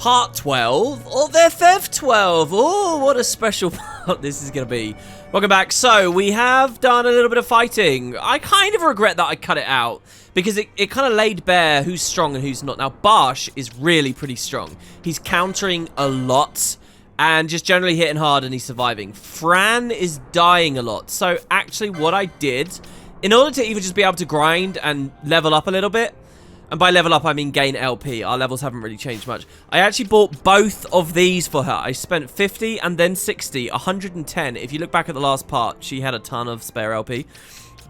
part 12 of their FEV12. Oh, what a special part this is going to be. Welcome back. So, we have done a little bit of fighting. I kind of regret that I cut it out because it kind of laid bare who's strong and who's not. Now, Barsh is really pretty strong. He's countering a lot and just generally hitting hard and he's surviving. Fran is dying a lot. So, actually, what I did, in order to even just be able to grind and level up a little bit, and by level up, I mean gain LP. Our levels haven't really changed much. I actually bought both of these for her. I spent 50 and then 60, 110. If you look back at the last part, she had a ton of spare LP.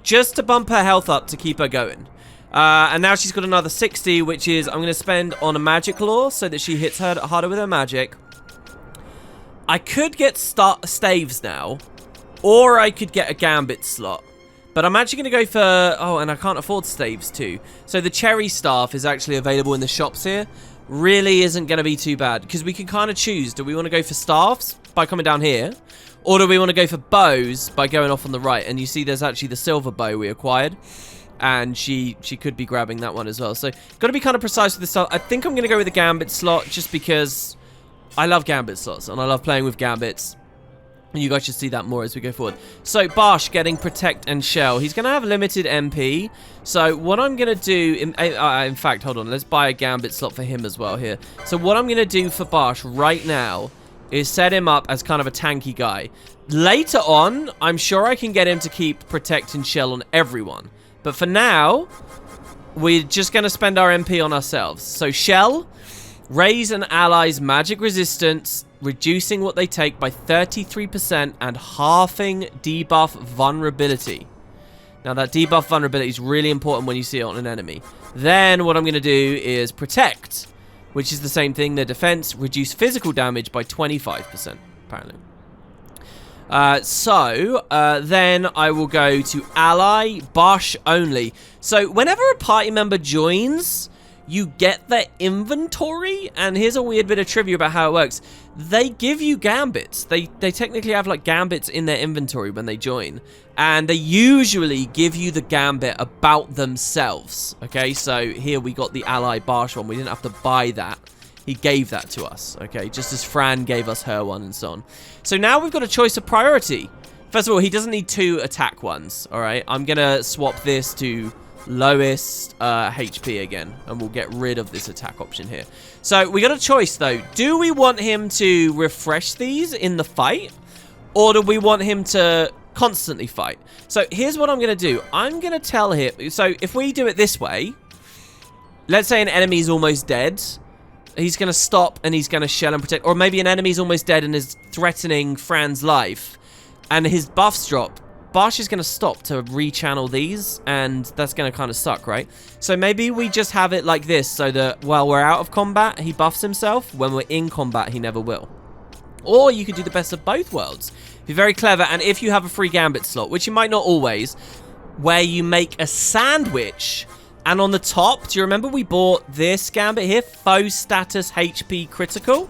Just to bump her health up to keep her going. And now she's got another 60, which is I'm going to spend on a magic lore so that she hits her harder with her magic. I could get staves now, or I could get a gambit slot. But I'm actually going to go for... Oh, and I can't afford staves too. So the cherry staff is actually available in the shops here. Really isn't going to be too bad. Because we can kind of choose. Do we want to go for staffs by coming down here? Or do we want to go for bows by going off on the right? And you see there's actually the silver bow we acquired. And she could be grabbing that one as well. So got to be kind of precise with this stuff. I think I'm going to go with the gambit slot. Just because I love gambit slots. And I love playing with gambits. And you guys should see that more as we go forward. So, Barsh getting Protect and Shell. He's going to have limited MP. So, what I'm going to do... In fact, hold on. Let's buy a Gambit slot for him as well here. So, what I'm going to do for Barsh right now is set him up as kind of a tanky guy. Later on, I'm sure I can get him to keep Protect and Shell on everyone. But for now, we're just going to spend our MP on ourselves. So, Shell, raise an ally's magic resistance, reducing what they take by 33% and halving debuff vulnerability. Now, that debuff vulnerability is really important when you see it on an enemy. Then, what I'm going to do is Protect, which is the same thing. Their defense, reduce physical damage by 25%, apparently. Then I will go to Ally, Barsh only. So, whenever a party member joins, you get their inventory, and here's a weird bit of trivia about how it works. They give you gambits. They technically have like gambits in their inventory when they join, and they usually give you the gambit about themselves. Okay, so here we got the ally Barsh one. We didn't have to buy that. He gave that to us. Okay, just as Fran gave us her one and so on. So now we've got a choice of priority. First of all, he doesn't need 2 attack ones. All right, I'm gonna swap this to lowest HP again, and we'll get rid of this attack option here. So we got a choice though. Do we want him to refresh these in the fight, or do we want him to constantly fight? So here's what I'm gonna do. I'm gonna tell him, so if we do it this way, let's say an enemy's almost dead, he's gonna stop and he's gonna shell and protect. Or maybe an enemy's almost dead and is threatening Fran's life and his buffs drop. Barsh is going to stop to rechannel these, and that's going to kind of suck, right? So maybe we just have it like this, so that while we're out of combat, he buffs himself. When we're in combat, he never will. Or you could do the best of both worlds. Be very clever, and if you have a free gambit slot, which you might not always, where you make a sandwich, and on the top, do you remember we bought this gambit here? Foe status HP critical.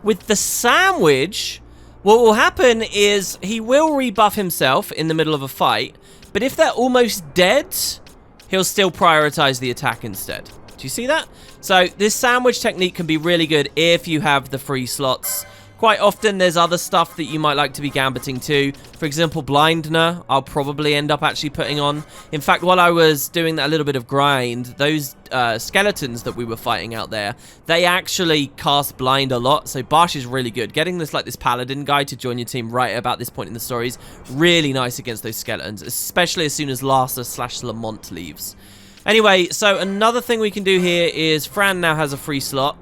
With the sandwich, what will happen is he will rebuff himself in the middle of a fight, but if they're almost dead, he'll still prioritize the attack instead. Do you see that? So this sandwich technique can be really good if you have the free slots. Quite often, there's other stuff that you might like to be gambiting too. For example, Blindner, I'll probably end up actually putting on. In fact, while I was doing that little bit of grind, those skeletons that we were fighting out there, they actually cast Blind a lot. So Barsh is really good. Getting this like this Paladin guy to join your team right about this point in the story is really nice against those skeletons, especially as soon as Larsa/Lamont leaves. Anyway, so another thing we can do here is Fran now has a free slot.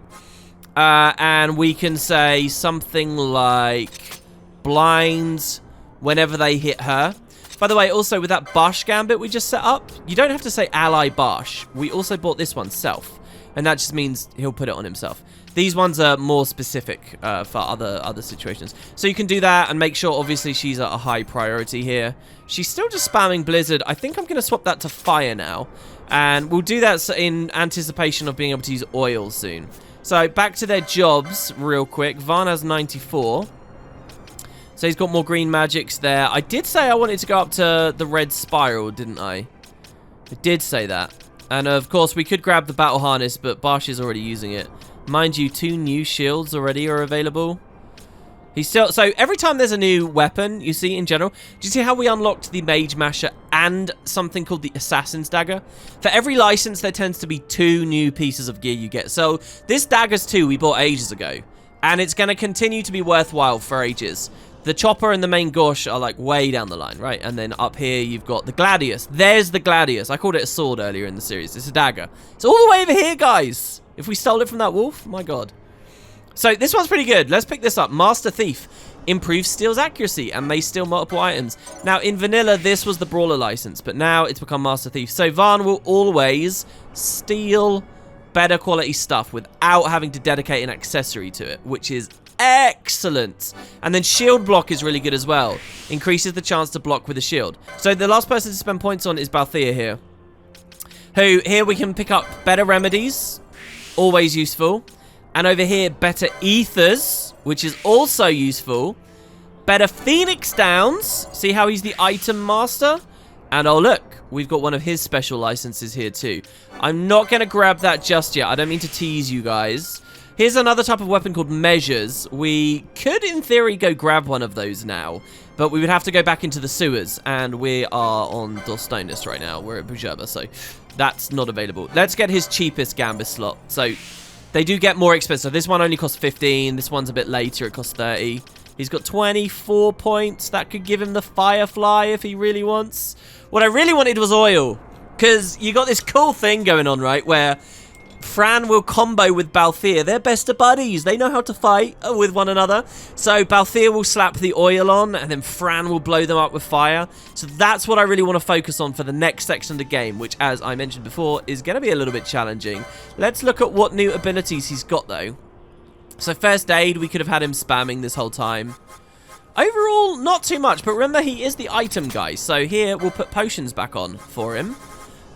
And we can say something like blind whenever they hit her. By the way, also with that Barsh gambit we just set up, you don't have to say ally Barsh. We also bought this one self, and that just means he'll put it on himself. These ones are more specific for other situations. So you can do that and make sure, obviously, she's at a high priority here. She's still just spamming Blizzard. I think I'm going to swap that to Fire now. And we'll do that in anticipation of being able to use Oil soon. So, back to their jobs real quick. Varn has 94. So, he's got more green magics there. I did say I wanted to go up to the red spiral, didn't I? I did say that. And, of course, we could grab the battle harness, but Barsh is already using it. Mind you, 2 new shields already are available. He's still... So every time there's a new weapon, you see in general... Do you see how we unlocked the Mage Masher and something called the Assassin's Dagger? For every license, there tends to be 2 new pieces of gear you get. So this Dagger's 2 we bought ages ago. And it's going to continue to be worthwhile for ages. The Chopper and the main Gosh are like way down the line, right? And then up here, you've got the Gladius. There's the Gladius. I called it a sword earlier in the series. It's a dagger. It's all the way over here, guys. If we stole it from that wolf, my God. So this one's pretty good. Let's pick this up. Master Thief. Improves steal's accuracy and may steal multiple items. Now, in vanilla, this was the Brawler license, but now it's become Master Thief. So Varn will always steal better quality stuff without having to dedicate an accessory to it, which is excellent. And then shield block is really good as well. Increases the chance to block with a shield. So the last person to spend points on is Balthier here. Who, here we can pick up better remedies. Always useful. And over here, better ethers, which is also useful. Better Phoenix Downs. See how he's the item master? And oh look, we've got one of his special licenses here too. I'm not going to grab that just yet. I don't mean to tease you guys. Here's another type of weapon called Measures. We could, in theory, go grab one of those now. But we would have to go back into the sewers. And we are on Dostonus right now. We're at Bujerba, so that's not available. Let's get his cheapest Gambit slot. So they do get more expensive. This one only costs 15. This one's a bit later. It costs 30. He's got 24 points. That could give him the Firefly if he really wants. What I really wanted was oil. Because you got this cool thing going on, right? Where Fran will combo with Balthier. They're best of buddies. They know how to fight with one another. So Balthier will slap the oil on, and then Fran will blow them up with fire. So that's what I really want to focus on for the next section of the game, which, as I mentioned before, is going to be a little bit challenging. Let's look at what new abilities he's got, though. So first aid, we could have had him spamming this whole time. Overall, not too much, but remember, he is the item guy. So here, we'll put potions back on for him.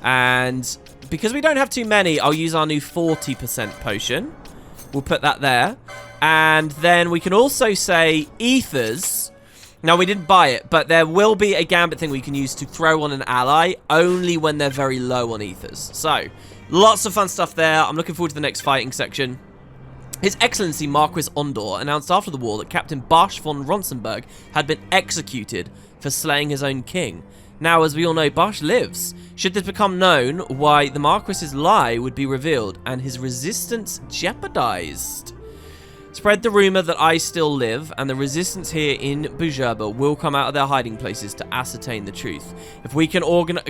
And because we don't have too many, I'll use our new 40% potion. We'll put that there. And then we can also say ethers. Now, we didn't buy it, but there will be a gambit thing we can use to throw on an ally only when they're very low on ethers. So, lots of fun stuff there. I'm looking forward to the next fighting section. His Excellency Marquis Ondor announced after the war that Captain Barsch von Ronsenberg had been executed for slaying his own king. Now, as we all know, Barsch lives. Should this become known, why the Marquis's lie would be revealed and his resistance jeopardized. Spread the rumor that I still live, and the resistance here in Bujerba will come out of their hiding places to ascertain the truth. If we can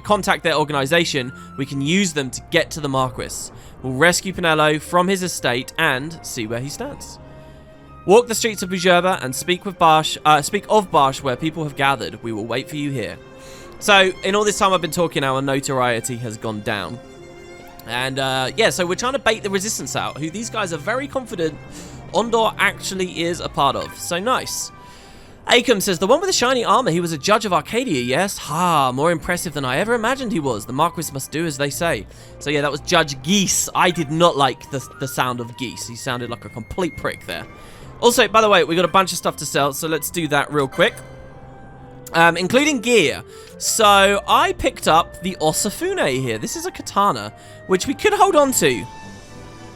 contact their organization, we can use them to get to the Marquis. We'll rescue Pinello from his estate and see where he stands. Walk the streets of Bujerba and speak of Barsch where people have gathered. We will wait for you here. So, in all this time I've been talking, our notoriety has gone down. And, yeah, so we're trying to bait the resistance out, who these guys are very confident Ondor actually is a part of. So, nice. Acom says, the one with the shiny armor, he was a judge of Arcadia, yes? Ha, more impressive than I ever imagined he was. The Marquis must do as they say. So, yeah, that was Judge Geese. I did not like the sound of Geese. He sounded like a complete prick there. Also, by the way, we got a bunch of stuff to sell, so let's do that real quick. Including gear. So, I picked up the Osafune here. This is a katana, which we could hold on to.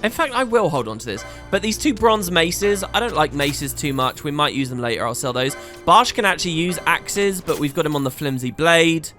In fact, I will hold on to this. But these 2 bronze maces, I don't like maces too much. We might use them later. I'll sell those. Barsch can actually use axes, but we've got him on the flimsy blade.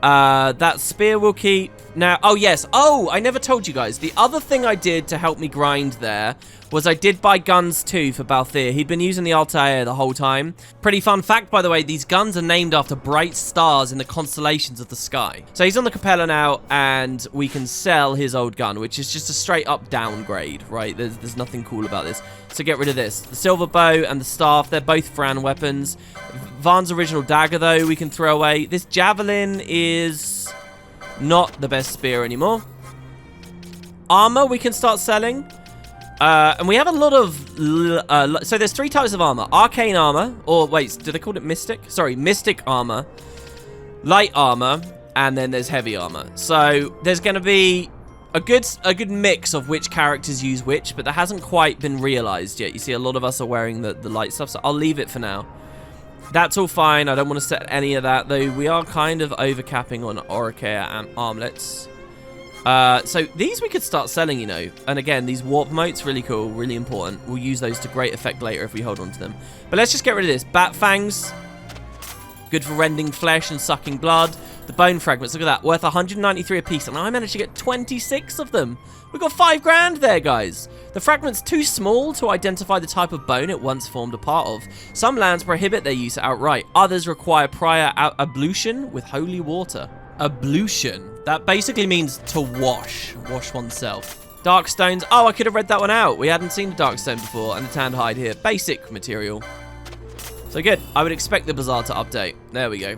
That spear will keep. Now, oh yes. Oh, I never told you guys. The other thing I did to help me grind there was I did buy guns too for Balthier. He'd been using the Altair the whole time. Pretty fun fact, by the way, these guns are named after bright stars in the constellations of the sky. So he's on the Capella now, and we can sell his old gun, which is just a straight up downgrade, right? There's nothing cool about this. So get rid of this. The silver bow and the staff, they're both Fran weapons. Varn's original dagger, though, we can throw away. This javelin is not the best spear anymore. Armor we can start selling. And we have a lot of... so there's 3 types of armor. Arcane armor. Or wait, do they call it mystic? Sorry, mystic armor. Light armor. And then there's heavy armor. So there's going to be a good mix of which characters use which. But that hasn't quite been realized yet. You see, a lot of us are wearing the light stuff. So I'll leave it for now. That's all fine. I don't want to set any of that, though. We are kind of overcapping on Oricare and armlets. So these we could start selling, you know. And again, these warp motes, really cool, really important. We'll use those to great effect later if we hold on to them. But let's just get rid of this. Bat fangs. Good for rending flesh and sucking blood. The bone fragments, look at that. Worth 193 a piece. And I managed to get 26 of them. We got 5 grand there, guys. The fragment's too small to identify the type of bone it once formed a part of. Some lands prohibit their use outright. Others require prior ablution with holy water. Ablution. That basically means to wash. Wash oneself. Dark stones. Oh, I could have read that one out. We hadn't seen the dark stone before. And the tanned hide here. Basic material. So good. I would expect the bazaar to update. There we go.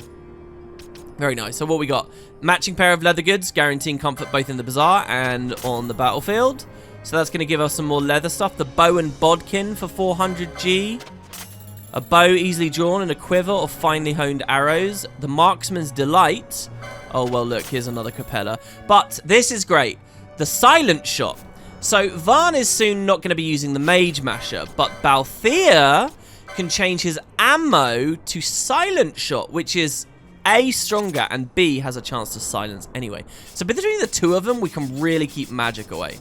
Very nice. So what we got? Matching pair of leather goods, guaranteeing comfort both in the bazaar and on the battlefield. So that's going to give us some more leather stuff. The bow and bodkin for 400G. A bow easily drawn and a quiver of finely honed arrows. The marksman's delight. Oh, well, look, here's another capella. But this is great. The silent shot. So Varn is soon not going to be using the mage masher, but Balthier can change his ammo to silent shot, which is A, stronger, and B, has a chance to silence anyway. So between the two of them, we can really keep magic away.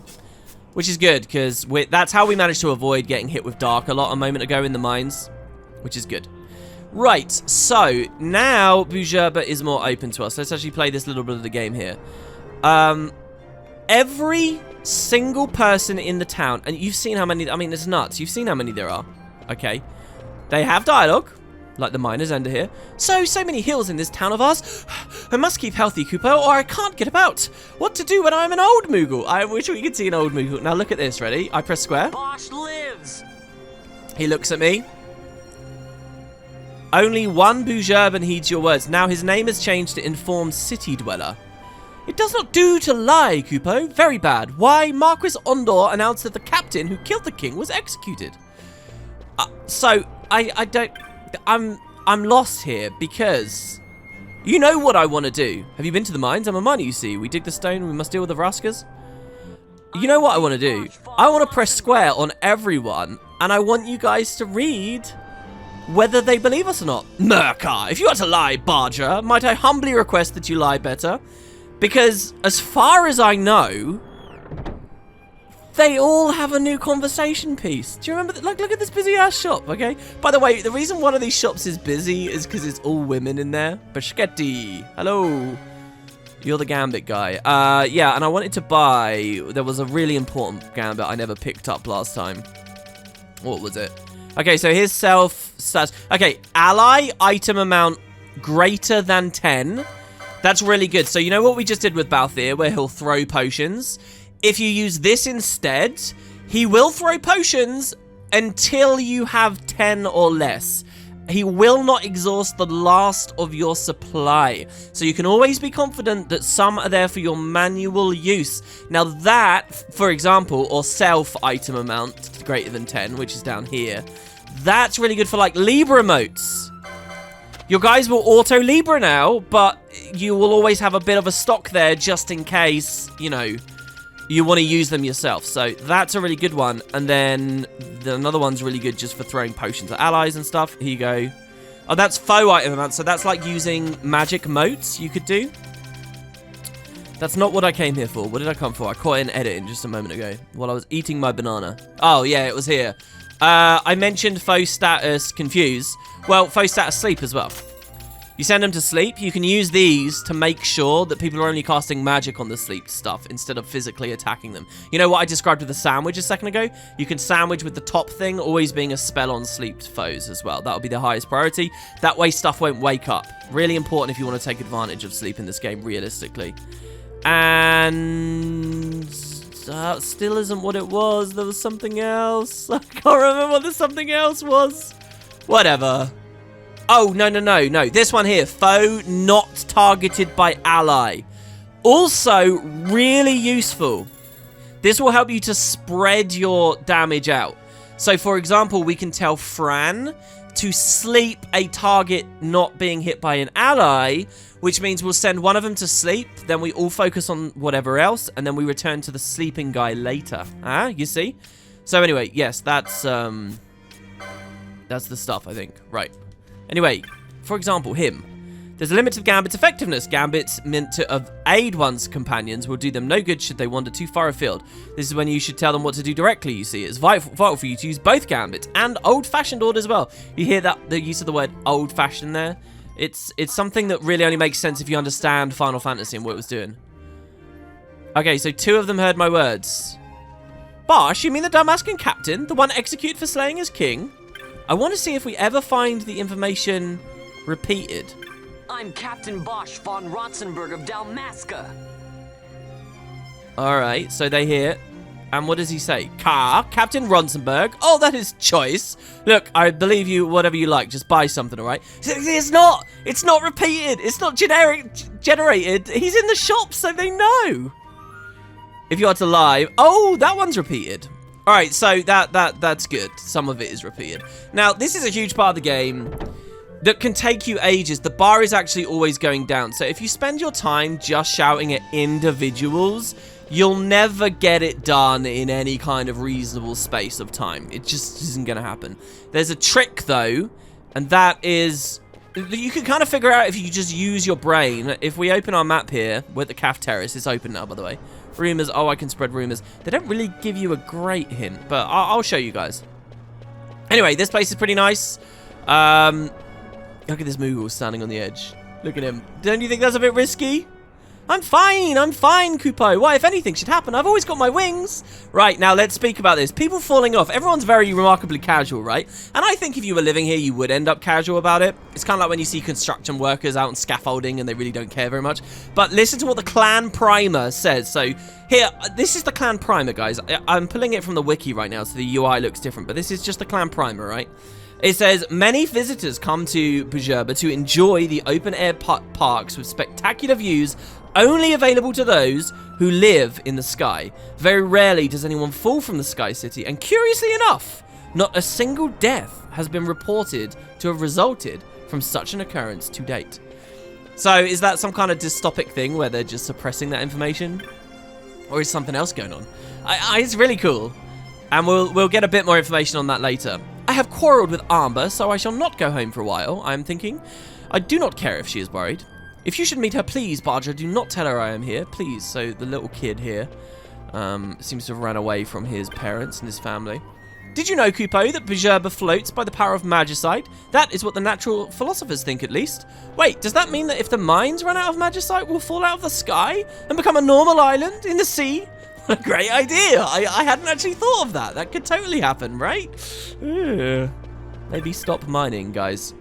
Which is good, because that's how we managed to avoid getting hit with dark a lot a moment ago in the mines. Which is good. Right, so now Bujerba is more open to us. Let's actually play this little bit of the game here. Every single person in the town, and you've seen how many, I mean, it's nuts. You've seen how many there are, okay? They have dialogue, like the miners under here. So many hills in this town of ours. I must keep healthy, Kupo, or I can't get about. What to do when I'm an old Moogle? I wish we could see an old Moogle. Now look at this, ready? I press square. Bosch lives. He looks at me. Only one Bujerban heeds your words. Now his name has changed to Informed City Dweller. It does not do to lie, Kupo. Very bad. Why? Marquis Ondor announced that the captain who killed the king was executed. I'm lost here because you know what I want to do. Have you been to the mines? I'm a miner, you see. We dig the stone, we must deal with the Vraskers. You know what I want to do? I want to press square on everyone, and I want you guys to read whether they believe us or not. Merkar, if you are to lie, Barger, might I humbly request that you lie better? Because as far as I know, they all have a new conversation piece. Do you remember that? Look at this busy ass shop, okay? By the way, the reason one of these shops is busy is because it's all women in there. Beschetti, hello. You're the Gambit guy. Yeah, and I wanted to buy, there was a really important Gambit I never picked up last time. What was it? Okay, so here's self stats. Okay, ally item amount greater than 10. That's really good. So you know what we just did with Balthier, where he'll throw potions? If you use this instead, he will throw potions until you have 10 or less. He will not exhaust the last of your supply. So you can always be confident that some are there for your manual use. Now that, for example, or self item amount greater than 10, which is down here, that's really good for like Libra emotes. Your guys will auto Libra now, but you will always have a bit of a stock there just in case, you know, you want to use them yourself. So that's a really good one. And then another one's really good just for throwing potions at allies and stuff. Here you go. Oh, that's faux item amount. So that's like using magic motes you could do. That's not what I came here for. What did I come for? I caught it in editing just a moment ago while I was eating my banana. Oh, yeah, it was here. I mentioned faux status confuse. Well, faux status sleep as well. You send them to sleep. You can use these to make sure that people are only casting magic on the sleep stuff instead of physically attacking them. You know what I described with the sandwich a second ago? You can sandwich with the top thing always being a spell on sleep foes as well. That'll be the highest priority. That way stuff won't wake up. Really important if you want to take advantage of sleep in this game realistically. And still isn't what it was. There was something else. I can't remember what the something else was. Whatever. Oh, no. This one here. Foe not targeted by ally. Also, really useful. This will help you to spread your damage out. So, for example, we can tell Fran to sleep a target not being hit by an ally, which means we'll send one of them to sleep, then we all focus on whatever else, and then we return to the sleeping guy later. Ah, you see? So anyway, yes, that's the stuff, I think. Right. Anyway, for example, him. There's a limit to Gambit's effectiveness. Gambits meant to aid one's companions will do them no good should they wander too far afield. This is when you should tell them what to do directly, you see. It's vital for you to use both Gambits and old-fashioned order as well. You hear that, the use of the word old-fashioned there? It's something that really only makes sense if you understand Final Fantasy and what it was doing. Okay, so 2 of them heard my words. Bosh, you mean the Damascus captain? The one executed for slaying his king? I want to see if we ever find the information repeated. I'm Captain Bosch von Rotzenberg of Dalmasca. Alright, so they hear. And what does he say? Captain Ronsenberg. Oh, that is choice. Look, I believe you, whatever you like. Just buy something, alright? It's not repeated. It's not generated. He's in the shop, so they know. If you are to lie. Oh, that one's repeated. Alright, so that's good. Some of it is repeated. Now, this is a huge part of the game that can take you ages. The bar is actually always going down. So if you spend your time just shouting at individuals, you'll never get it done in any kind of reasonable space of time. It just isn't going to happen. There's a trick, though, and that is... You can kind of figure out if you just use your brain. If we open our map here with the Calf Terrace, it's open now, by the way. Rumors. Oh, I can spread rumors. They don't really give you a great hint, but I'll show you guys. Anyway, this place is pretty nice. Look at this Moogle standing on the edge. Look at him. Don't you think that's a bit risky? I'm fine, Kupo. Why, if anything should happen, I've always got my wings. Right, now let's speak about this. People falling off. Everyone's very remarkably casual, right? And I think if you were living here, you would end up casual about it. It's kind of like when you see construction workers out on scaffolding and they really don't care very much. But listen to what the clan primer says. So here, this is the clan primer, guys. I'm pulling it from the wiki right now, so the UI looks different. But this is just the clan primer, right? It says, many visitors come to Bjerba to enjoy the open-air parks with spectacular views only available to those who live in the sky. Very rarely does anyone fall from the Sky City, and curiously enough, not a single death has been reported to have resulted from such an occurrence to date. So, is that some kind of dystopic thing where they're just suppressing that information? Or is something else going on? It's really cool. And we'll get a bit more information on that later. I have quarreled with Amber, so I shall not go home for a while, I am thinking. I do not care if she is worried. If you should meet her, please, Badger, do not tell her I am here, please. So the little kid here seems to have ran away from his parents and his family. Did you know, Kupo, that Bjerba floats by the power of magicite? That is what the natural philosophers think, at least. Wait, does that mean that if the mines run out of magicite, we'll fall out of the sky and become a normal island in the sea? What a great idea. I hadn't actually thought of that. That could totally happen, right? Maybe stop mining, guys.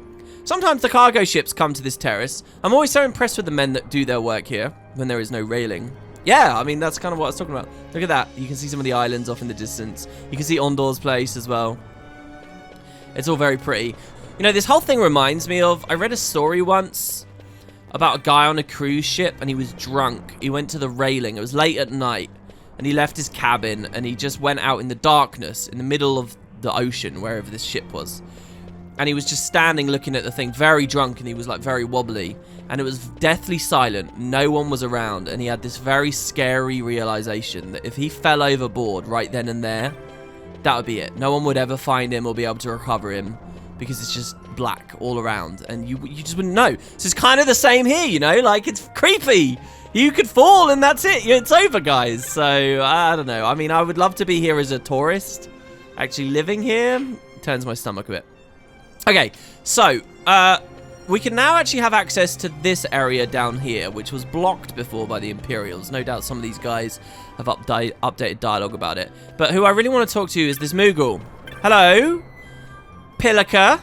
Sometimes the cargo ships come to this terrace. I'm always so impressed with the men that do their work here when there is no railing. Yeah, I mean, that's kind of what I was talking about. Look at that. You can see some of the islands off in the distance. You can see Ondor's place as well. It's all very pretty. You know, this whole thing reminds me of... I read a story once about a guy on a cruise ship and he was drunk. He went to the railing. It was late at night. And he left his cabin and he just went out in the darkness in the middle of the ocean, wherever this ship was. And he was just standing looking at the thing, very drunk, and he was like very wobbly. And it was deathly silent. No one was around. And he had this very scary realization that if he fell overboard right then and there, that would be it. No one would ever find him or be able to recover him because it's just black all around. And you just wouldn't know. So it's kind of the same here, you know, like it's creepy. You could fall and that's it. It's over, guys. So, I don't know. I mean, I would love to be here as a tourist. Actually living here turns my stomach a bit. Okay, so, we can now actually have access to this area down here, which was blocked before by the Imperials. No doubt some of these guys have updated dialogue about it. But who I really want to talk to is this Moogle. Hello? Pilica?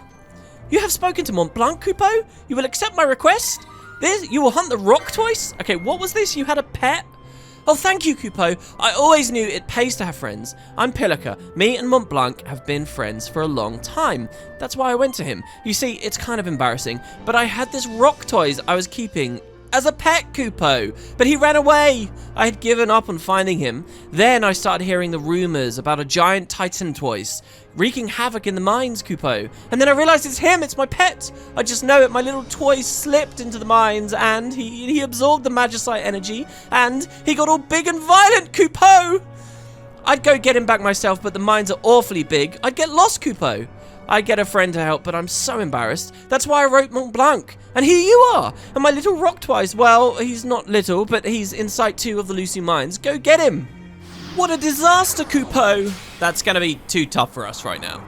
You have spoken to Mont Blanc, Kupo? You will accept my request? You will hunt the rock twice? Okay, what was this? You had a pet? Oh, thank you, Kupo. I always knew it pays to have friends. I'm Pilica. Me and Mont Blanc have been friends for a long time. That's why I went to him. You see, it's kind of embarrassing, but I had this rock toys I was keeping as a pet, Kupo. But he ran away. I had given up on finding him. Then I started hearing the rumors about a giant Titan twice wreaking havoc in the mines, Kupo. And then I realized it's him, it's my pet. I just know it, my little toy slipped into the mines and he absorbed the magicite energy and he got all big and violent, Kupo. I'd go get him back myself, but the mines are awfully big. I'd get lost, Kupo. I'd get a friend to help, but I'm so embarrassed. That's why I wrote Mont Blanc. And here you are. And my little rock twice. Well, he's not little, but he's in Site 2 of the Lucy Mines. Go get him. What a disaster, Coupeau. That's going to be too tough for us right now.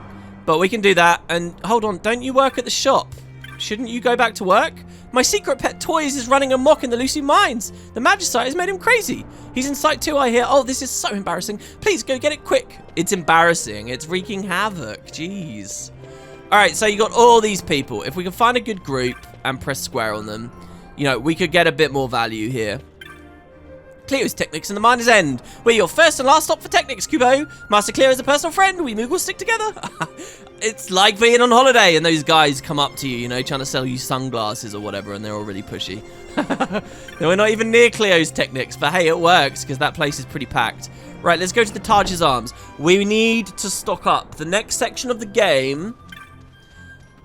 But we can do that. And hold on, don't you work at the shop? Shouldn't you go back to work? My secret pet Toys is running amok in the Lucy Mines. The Magicite has made him crazy. He's in Site 2, I hear. Oh, this is so embarrassing. Please go get it quick. It's embarrassing. It's wreaking havoc. Jeez. All right, so you got all these people. If we can find a good group and press square on them, you know, we could get a bit more value here. Cleo's Technics and the Miner's End. We're your first and last stop for Technics, Kubo. Master Cleo is a personal friend. We Moogles stick together. It's like being on holiday and those guys come up to you, you know, trying to sell you sunglasses or whatever, and they're all really pushy. No, we're not even near Cleo's Technics, but hey, it works because that place is pretty packed. Right, let's go to the Taj's Arms. We need to stock up. The next section of the game,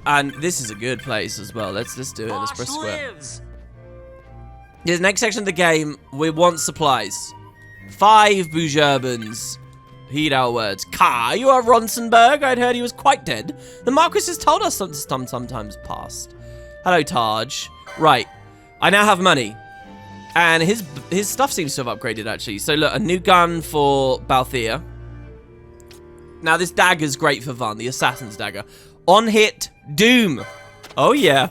and this is a good place as well. Let's do it. Let's press square. This next section of the game, we want supplies. 5 Bougerbans. Heed our words. Ka, you are Ronsenberg? I'd heard he was quite dead. The Marquis has told us sometimes past. Hello, Taj. Right. I now have money. And his stuff seems to have upgraded, actually. So, look, a new gun for Balthea. Now, this dagger's great for Van, the Assassin's Dagger. On hit, Doom. Oh, yeah.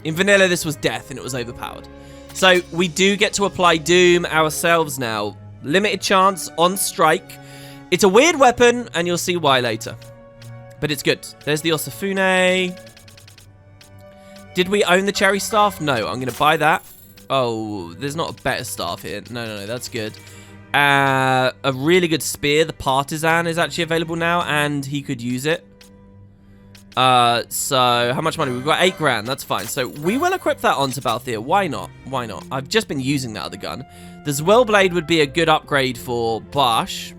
In vanilla, this was death, and it was overpowered. So, we do get to apply Doom ourselves now. Limited chance, on strike. It's a weird weapon, and you'll see why later. But it's good. There's the Osafune. Did we own the cherry staff? No, I'm going to buy that. Oh, there's not a better staff here. No, that's good. A really good spear. The Partisan is actually available now, and he could use it. So, how much money? We've got 8 grand. That's fine. So, we will equip that onto Balthea. Why not? Why not? I've just been using that other gun. The Zwillblade would be a good upgrade for Bosch.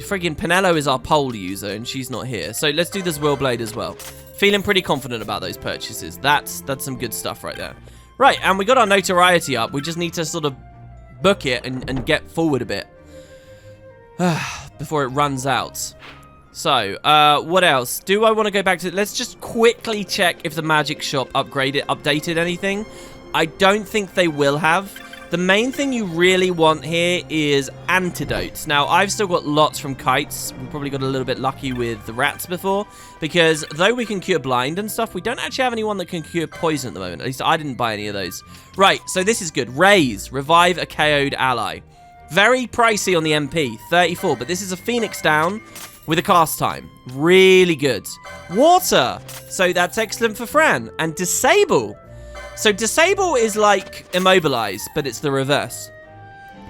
Friggin' Pinello is our pole user, and she's not here. So, let's do the Zwillblade as well. Feeling pretty confident about those purchases. That's some good stuff right there. Right, and we got our notoriety up. We just need to sort of book it and get forward a bit. Before it runs out. So, what else? Do I want to go back to... Let's just quickly check if the magic shop updated anything. I don't think they will have. The main thing you really want here is antidotes. Now, I've still got lots from kites. We probably got a little bit lucky with the rats before. Because though we can cure blind and stuff, we don't actually have anyone that can cure poison at the moment. At least I didn't buy any of those. Right, so this is good. Raise. Revive a KO'd ally. Very pricey on the MP. 34. But this is a Phoenix down with a cast time. Really good. Water. So that's excellent for Fran. And disable. So disable is like immobilize, but it's the reverse.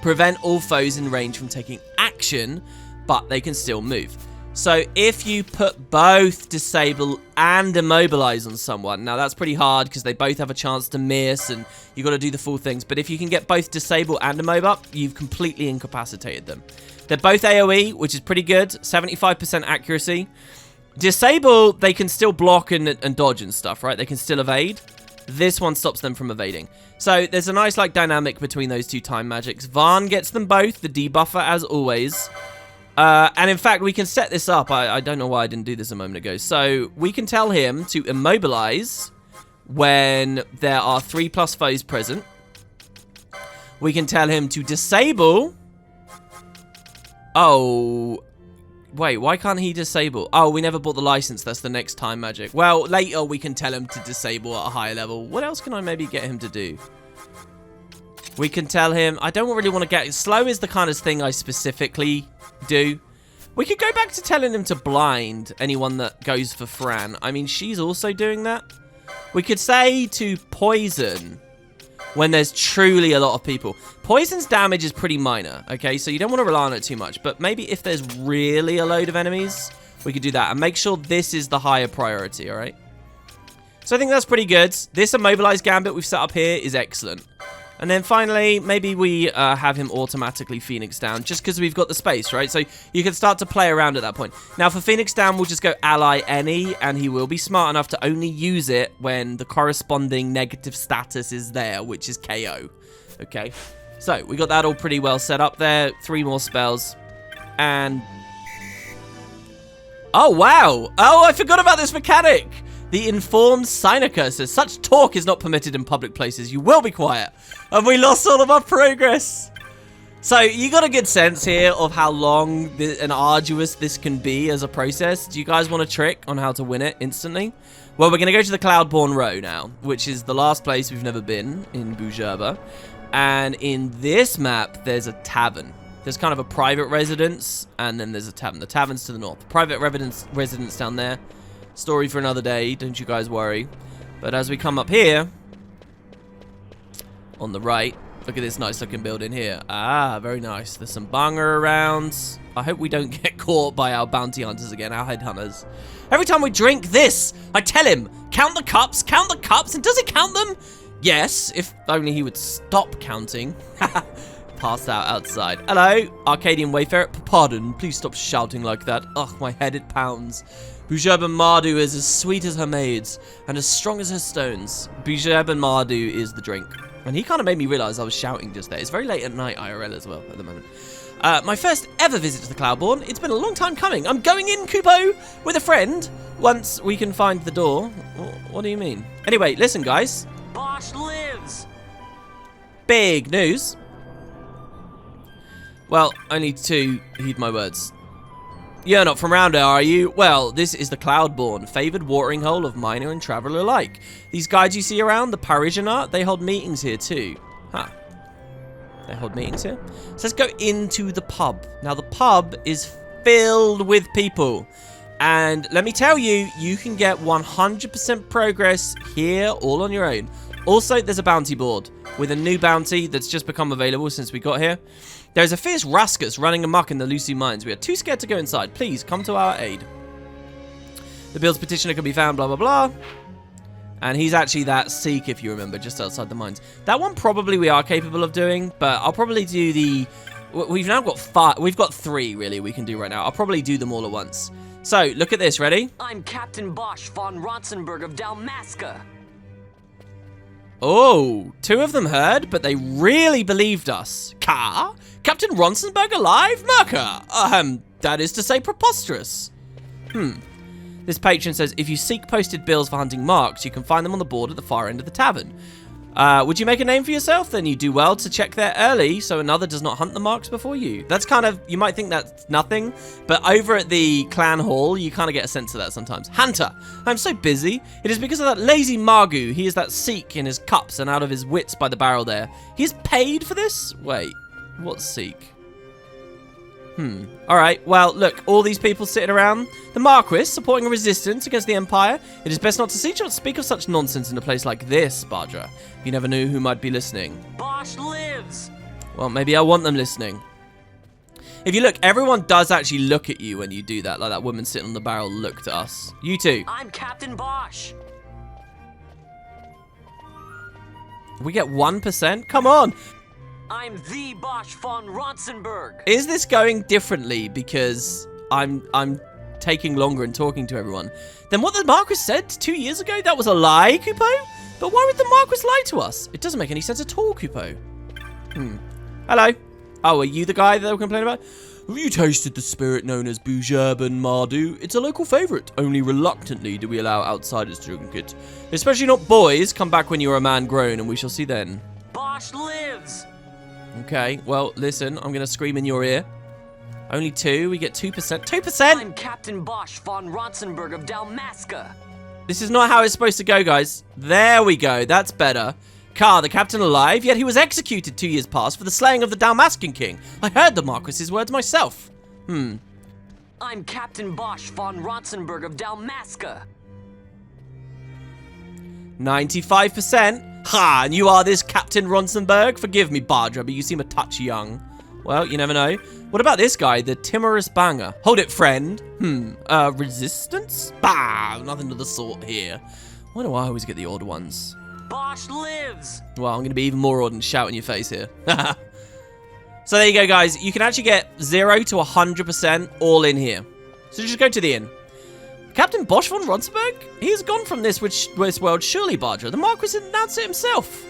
Prevent all foes in range from taking action, but they can still move. So if you put both disable and immobilize on someone, now that's pretty hard because they both have a chance to miss and you got to do the full things. But if you can get both disable and immob up, you've completely incapacitated them. They're both AoE, which is pretty good. 75% accuracy. Disable, they can still block and dodge and stuff, right? They can still evade. This one stops them from evading. So there's a nice like dynamic between those two time magics. Varn gets them both, the debuffer as always. And in fact, we can set this up. I don't know why I didn't do this a moment ago. So we can tell him to immobilize when there are 3+ foes present. We can tell him to disable. Oh, wait, why can't he disable? Oh, we never bought the license. That's the next time magic. Well, later we can tell him to disable at a higher level. What else can I maybe get him to do? We can tell him... I don't really want to get... Slow is the kind of thing I specifically do. We could go back to telling him to blind anyone that goes for Fran. I mean, she's also doing that. We could say to poison when there's truly a lot of people. Poison's damage is pretty minor, okay? So you don't want to rely on it too much. But maybe if there's really a load of enemies, we could do that. And make sure this is the higher priority, all right? So I think that's pretty good. This immobilized gambit we've set up here is excellent. And then finally, maybe we have him automatically Phoenix down just because we've got the space, right? So you can start to play around at that point. Now for Phoenix down, we'll just go ally any, and he will be smart enough to only use it when the corresponding negative status is there, which is KO. Okay, so we got that all pretty well set up there. 3 more spells. And Oh, wow. Oh, I forgot about this mechanic. The informed Seneca says, such talk is not permitted in public places. You will be quiet. And we lost all of our progress. So you got a good sense here of how long and arduous this can be as a process. Do you guys want a trick on how to win it instantly? Well, we're going to go to the Cloudborn Row now, which is the last place we've never been in Bujaba. And in this map, there's a tavern. There's kind of a private residence, and then there's a tavern. The tavern's to the north. Private residence down there. Story for another day, don't you guys worry. But as we come up here, on the right, look at this nice looking building here. Ah, very nice. There's some banger around. I hope we don't get caught by our bounty hunters again, our headhunters. Every time we drink this, I tell him, count the cups, and does it count them? Yes, if only he would stop counting. Passed out outside. Hello, Arcadian Wayfarer. Pardon, please stop shouting like that. Ugh, my head, it pounds. Bujaba Mardu is as sweet as her maids, and as strong as her stones. Bujaba Mardu is the drink. And he kind of made me realize I was shouting just there. It's very late at night IRL as well at the moment. My first ever visit to the Cloudborn. It's been a long time coming. I'm going in, Kupo, with a friend, once we can find the door. What do you mean? Anyway, listen, guys. Bosch lives! Big news. Well, only to heed my words. You're not from round here, are you? Well, this is the Cloudborn, favoured watering hole of miner and traveller alike. These guides you see around, the Parisian they hold meetings here too. Huh. They hold meetings here? So let's go into the pub. Now, the pub is filled with people. And let me tell you, you can get 100% progress here all on your own. Also, there's a bounty board with a new bounty that's just become available since we got here. There's a fierce rascus running amok in the Lucy mines. We are too scared to go inside. Please, come to our aid. The Bill's petitioner can be found, blah, blah, blah. And he's actually that Sikh, if you remember, just outside the mines. That one probably we are capable of doing, but I'll probably do the... We've now got 5. We've got 3, really, we can do right now. I'll probably do them all at once. So, look at this. Ready? I'm Captain Bosch von Ronsenberg of Dalmasca. Oh, 2 of them heard, but they really believed us. Car? Captain Ronsenberg alive? Merker? That is to say preposterous. This patron says, if you seek posted bills for hunting marks, you can find them on the board at the far end of the tavern. Would you make a name for yourself? Then you do well to check there early so another does not hunt the marks before you. That's kind of, you might think that's nothing, but over at the clan hall, you kind of get a sense of that sometimes. Hunter, I'm so busy. It is because of that lazy Margu. He is that Sikh in his cups and out of his wits by the barrel there. He's paid for this? Wait, what's Sikh? Alright, well, look, all these people sitting around. The Marquis supporting a resistance against the Empire. It is best not to speak of such nonsense in a place like this, Bardra. You never knew who might be listening. Bosch lives! Well, maybe I want them listening. If you look, everyone does actually look at you when you do that. Like that woman sitting on the barrel looked at us. You too. I'm Captain Bosch. We get 1%? Come on! I'm the Bosch von Ronsenberg. Is this going differently because I'm taking longer and talking to everyone than what the Marquis said 2 years ago? That was a lie, Kupo? But why would the Marquis lie to us? It doesn't make any sense at all, Kupo. Hello. Oh, are you the guy that they were complaining about? Have you tasted the spirit known as Bujaban Mardu? It's a local favourite. Only reluctantly do we allow outsiders to drink it. Especially not boys. Come back when you're a man grown and we shall see then. Bosch lives! Okay, well, listen, I'm going to scream in your ear. Only 2, we get 2%. 2%? I'm Captain Bosch von Ronsenberg of Dalmasca. This is not how it's supposed to go, guys. There we go, that's better. Car, the captain alive, yet he was executed 2 years past for the slaying of the Dalmascan king. I heard the Marquis's words myself. I'm Captain Bosch von Ronsenberg of Dalmasca. 95%. Ha, and you are this Captain Ronsenberg? Forgive me, Bardra, but you seem a touch young. Well, you never know. What about this guy, the timorous banger? Hold it, friend. Resistance? Bah, nothing of the sort here. Why do I always get the odd ones? Bosch lives! Well, I'm going to be even more odd and shout in your face here. So there you go, guys. You can actually get 0 to 100% all in here. So just go to the inn. Captain Bosch von Ronsenberg? He's gone from this world, surely, Bardra. The Marquis announced it himself.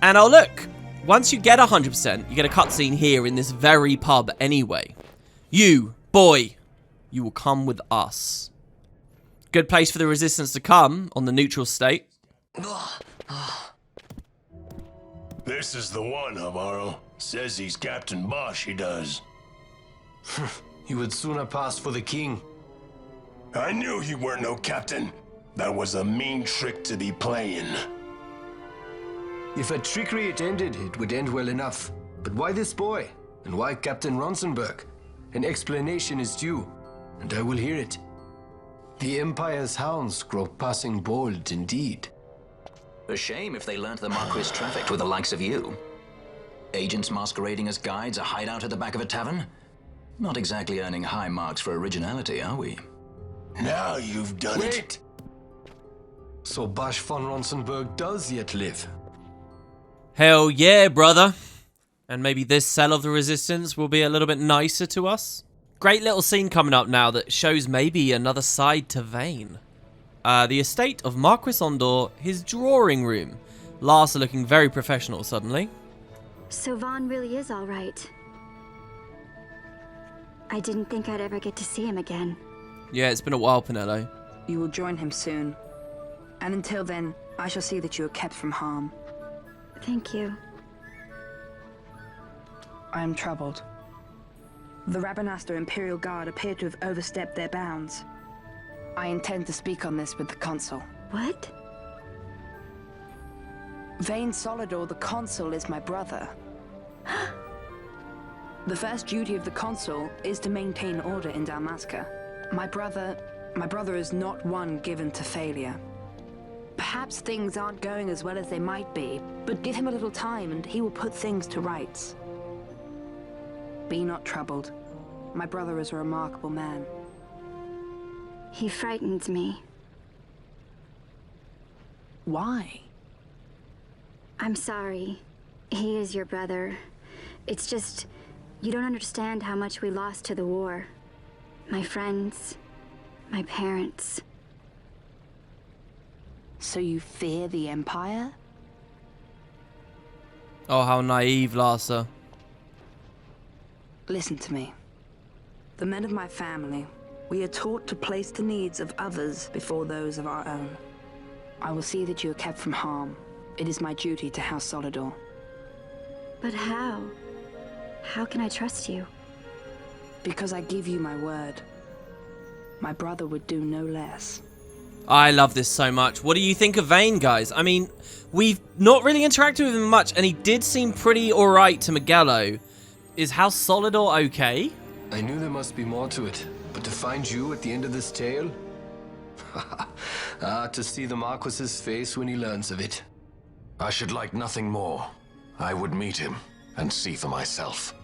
And oh, look. Once you get 100%, you get a cutscene here in this very pub anyway. You, boy, you will come with us. Good place for the resistance to come on the neutral state. This is the one, Amaro. Says he's Captain Bosch, he does. He would sooner pass for the king. I knew he weren't no captain. That was a mean trick to be playing. If a trickery it ended, it would end well enough. But why this boy? And why Captain Ronsenberg? An explanation is due, and I will hear it. The Empire's hounds grow passing bold indeed. A shame if they learnt the Marquis trafficked with the likes of you. Agents masquerading as guides, a hideout at the back of a tavern? Not exactly earning high marks for originality, are we? Now you've done it. Wait! So Bosch von Ronsenberg does yet live? Hell yeah, brother. And maybe this cell of the resistance will be a little bit nicer to us. Great little scene coming up now that shows maybe another side to Vane. The estate of Marquis Ondor, his drawing room. Larsa looking very professional suddenly. So Vaughn really is all right. I didn't think I'd ever get to see him again. Yeah, it's been a while, Pinello. You will join him soon. And until then, I shall see that you are kept from harm. Thank you. I am troubled. The Rabanastre Imperial Guard appear to have overstepped their bounds. I intend to speak on this with the Consul. What? Vane Solidor, the Consul, is my brother. The first duty of the Consul is to maintain order in Dalmasca. My brother is not one given to failure. Perhaps things aren't going as well as they might be, but give him a little time and he will put things to rights. Be not troubled. My brother is a remarkable man. He frightens me. Why? I'm sorry. He is your brother. It's just, you don't understand how much we lost to the war. My friends, my parents. So you fear the Empire? Oh, how naive, Larsa. Listen to me. The men of my family, we are taught to place the needs of others before those of our own. I will see that you are kept from harm. It is my duty to House Solidor. But how? How can I trust you? Because I give you my word. My brother would do no less. I love this so much. What do you think of Vane, guys? I mean, we've not really interacted with him much, and he did seem pretty alright to Miguelo. Is House Solidor okay? I knew there must be more to it, but to find you at the end of this tale? To see the Marquis's face when he learns of it. I should like nothing more. I would meet him and see for myself.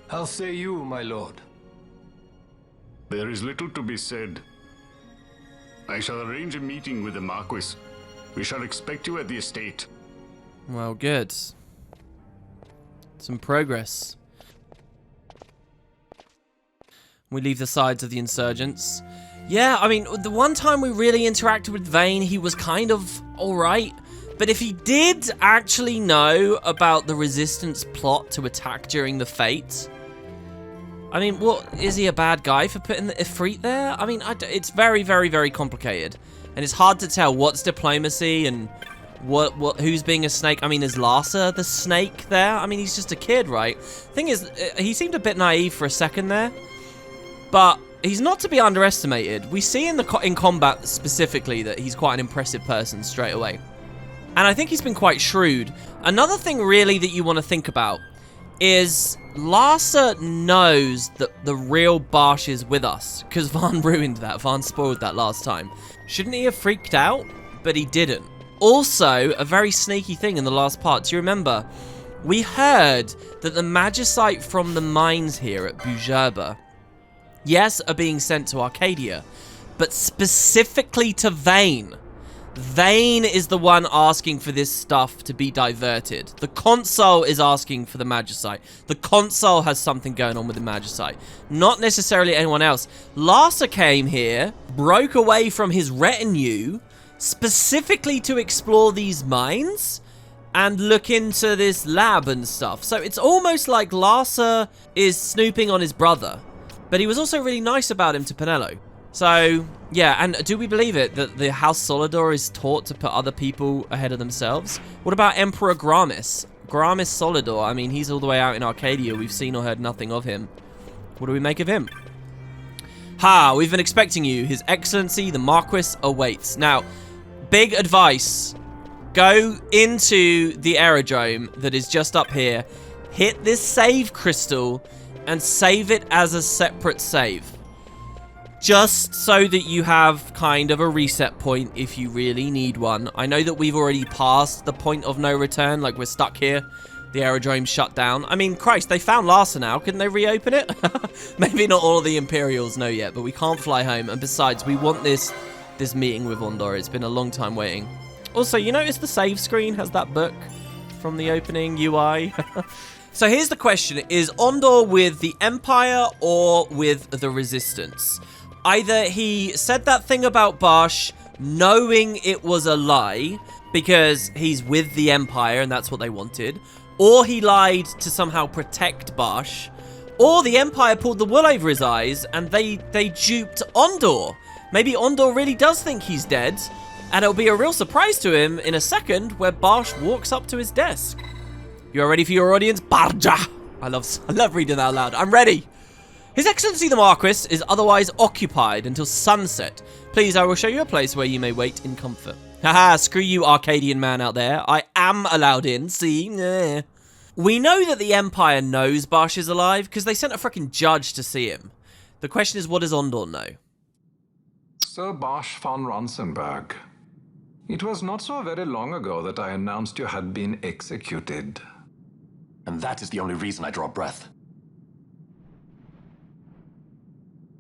How say you, my lord? There is little to be said. I shall arrange a meeting with the Marquis. We shall expect you at the estate. Well, good. Some progress. We leave the sides of the insurgents. Yeah, I mean, the one time we really interacted with Vane, he was kind of alright. But if he did actually know about the Resistance plot to attack during the Fate, I mean, what, is he a bad guy for putting the Ifrit there? I mean, it's very, very, very complicated. And it's hard to tell what's diplomacy and who's being a snake. I mean, is Larsa the snake there? I mean, he's just a kid, right? Thing is, he seemed a bit naive for a second there. But he's not to be underestimated. We see in combat specifically that he's quite an impressive person straight away. And I think he's been quite shrewd. Another thing really that you want to think about is Larsa knows that the real Bosch is with us. Because Vaughn ruined that. Vaughn spoiled that last time. Shouldn't he have freaked out? But he didn't. Also, a very sneaky thing in the last part. Do you remember? We heard that the Magicite from the mines here at Bujerba, yes, are being sent to Arcadia, but specifically to Vane. Vane is the one asking for this stuff to be diverted. The Consul is asking for the Magicite. The Consul has something going on with the Magicite. Not necessarily anyone else. Larsa came here, broke away from his retinue, specifically to explore these mines, and look into this lab and stuff. So it's almost like Larsa is snooping on his brother, but he was also really nice about him to Penelo. So, yeah, and do we believe it that the House Solidor is taught to put other people ahead of themselves? What about Emperor Gramis? Gramis Solidor, I mean, he's all the way out in Arcadia. We've seen or heard nothing of him. What do we make of him? Ha, we've been expecting you. His Excellency, the Marquis, awaits. Now, big advice. Go into the aerodrome that is just up here. Hit this save crystal and save it as a separate save. Just so that you have kind of a reset point if you really need one. I know that we've already passed the point of no return, like we're stuck here. The aerodrome's shut down. I mean, Christ, they found Larsa now. Couldn't they reopen it? Maybe not all of the Imperials know yet, but we can't fly home. And besides, we want this meeting with Ondor. It's been a long time waiting. Also, you notice the save screen has that book from the opening UI? So here's the question. Is Ondor with the Empire or with the Resistance? Either he said that thing about Barsh knowing it was a lie because he's with the Empire and that's what they wanted, or he lied to somehow protect Barsh, or the Empire pulled the wool over his eyes and they duped Ondor. Maybe Ondor really does think he's dead, and it'll be a real surprise to him in a second where Barsh walks up to his desk. You are ready for your audience? Barja! I love reading that out loud. I'm ready! His Excellency the Marquis is otherwise occupied until sunset. Please, I will show you a place where you may wait in comfort. Haha, screw you Arcadian man out there. I am allowed in, see? Nah. We know that the Empire knows Barsh is alive because they sent a freaking judge to see him. The question is, what does Ondor know? Sir Barsh von Ronsenberg, it was not so very long ago that I announced you had been executed. And that is the only reason I draw breath.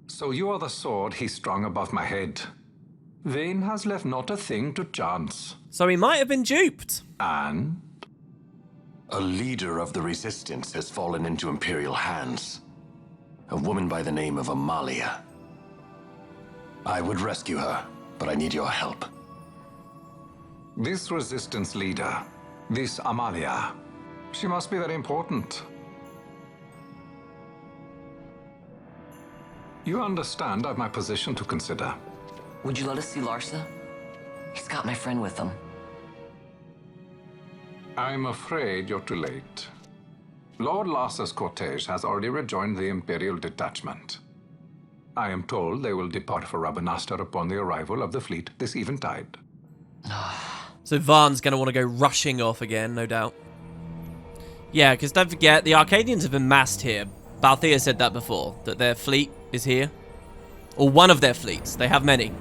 So you are the sword he strung above my head. Vane has left not a thing to chance. So he might have been duped. And? A leader of the Resistance has fallen into Imperial hands. A woman by the name of Amalia. I would rescue her, but I need your help. This Resistance leader, this Amalia, she must be very important. You understand I've my position to consider. Would you let us see Larsa? He's got my friend with him. I'm afraid you're too late. Lord Larsa's cortege has already rejoined the Imperial detachment. I am told they will depart for Rabanastre upon the arrival of the fleet this eventide. So Varn's going to want to go rushing off again, no doubt. Yeah, because don't forget, the Arcadians have been massed here. Balthea said that before, that their fleet is here. Or one of their fleets. They have many.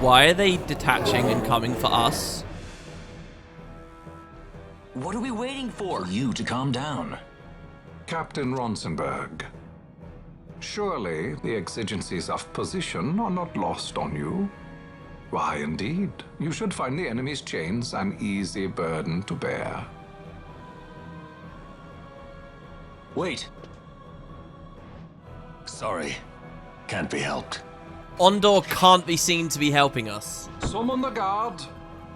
Why are they detaching and coming for us? What are we waiting for? For you to calm down. Captain Ronsenberg, surely the exigencies of position are not lost on you. Why, indeed, you should find the enemy's chains an easy burden to bear. Wait. Sorry. Can't be helped. Ondor can't be seen to be helping us. Summon the guard.